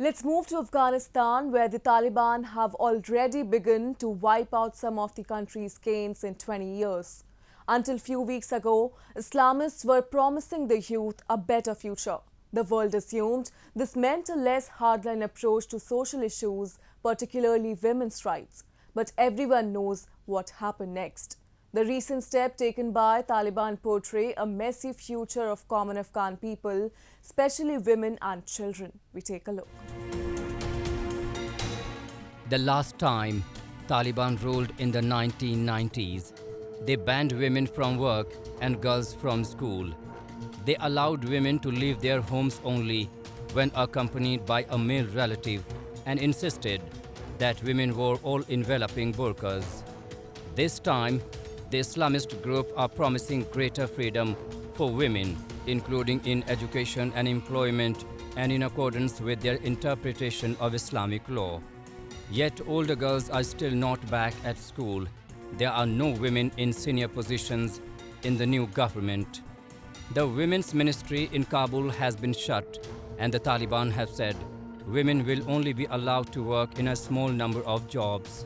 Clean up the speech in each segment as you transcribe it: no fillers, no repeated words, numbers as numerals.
Let's move to Afghanistan, where the Taliban have already begun to wipe out some of the country's gains in 20 years. Until few weeks ago, Islamists were promising the youth a better future. The world assumed this meant a less hardline approach to social issues, particularly women's rights. But everyone knows what happened next. The recent step taken by Taliban portray a messy future of common Afghan people, especially women and children. We take a look. The last time Taliban ruled in the 1990s, they banned women from work and girls from school. They allowed women to leave their homes only when accompanied by a male relative and insisted that women wore all-enveloping burqas. This time, the Islamist group are promising greater freedom for women, including in education and employment and in accordance with their interpretation of Islamic law. Yet older girls are still not back at school. There are no women in senior positions in the new government. The Women's Ministry in Kabul has been shut, and the Taliban have said women will only be allowed to work in a small number of jobs.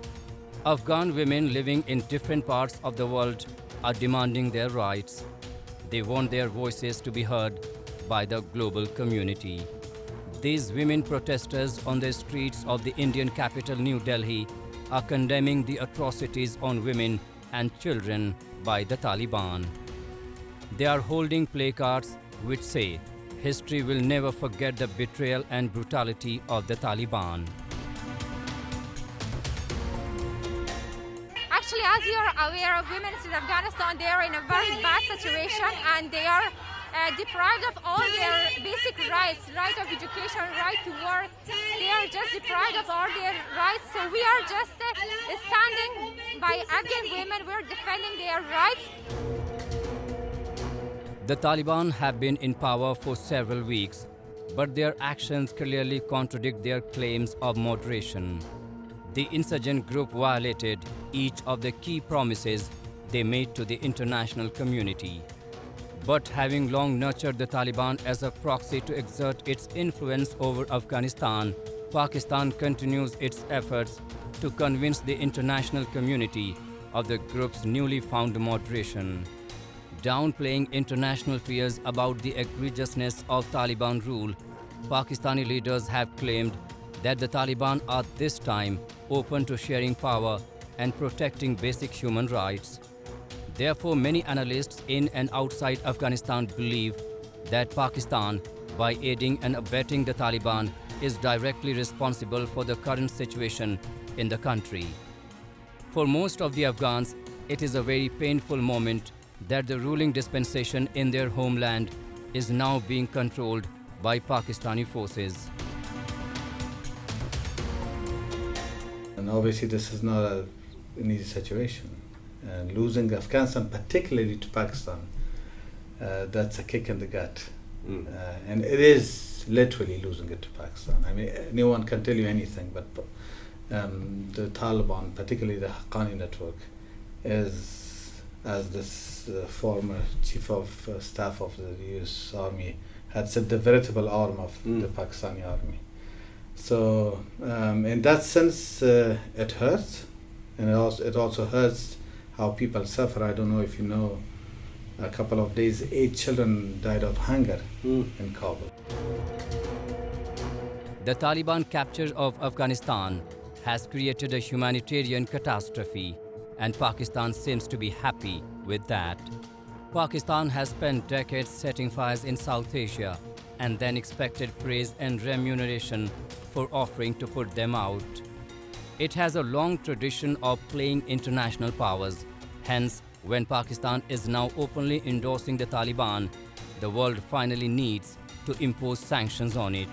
Afghan women living in different parts of the world are demanding their rights. They want their voices to be heard by the global community. These women protesters on the streets of the Indian capital New Delhi are condemning the atrocities on women and children by the Taliban. They are holding placards which say, "History will never forget the betrayal and brutality of the Taliban." Actually, as you are aware of, women in Afghanistan, they are in a very bad situation and they are deprived of all their basic rights, right of education, right to work. They are just deprived of all their rights. So we are just standing by Afghan women. We're defending their rights. The Taliban have been in power for several weeks, but their actions clearly contradict their claims of moderation. The insurgent group violated each of the key promises they made to the international community. But having long nurtured the Taliban as a proxy to exert its influence over Afghanistan, Pakistan continues its efforts to convince the international community of the group's newly found moderation. Downplaying international fears about the egregiousness of Taliban rule, Pakistani leaders have claimed that the Taliban are this time open to sharing power and protecting basic human rights. Therefore, many analysts in and outside Afghanistan believe that Pakistan, by aiding and abetting the Taliban, is directly responsible for the current situation in the country. For most of the Afghans, it is a very painful moment that the ruling dispensation in their homeland is now being controlled by Pakistani forces. And obviously this is not an easy situation. Losing Afghanistan, particularly to Pakistan, that's a kick in the gut. And it is literally losing it to Pakistan. I mean, anyone can tell you anything, but the Taliban, particularly the Haqqani network, is, as this former chief of staff of the US Army had said, the veritable arm of the Pakistani army. So in that sense, it hurts, and it also hurts how people suffer. I don't know if you know, a couple of days, 8 children died of hunger in Kabul. The Taliban capture of Afghanistan has created a humanitarian catastrophe, and Pakistan seems to be happy with that. Pakistan has spent decades setting fires in South Asia and then expected praise and remuneration for offering to put them out. It has a long tradition of playing international powers. Hence, when Pakistan is now openly endorsing the Taliban, the world finally needs to impose sanctions on it.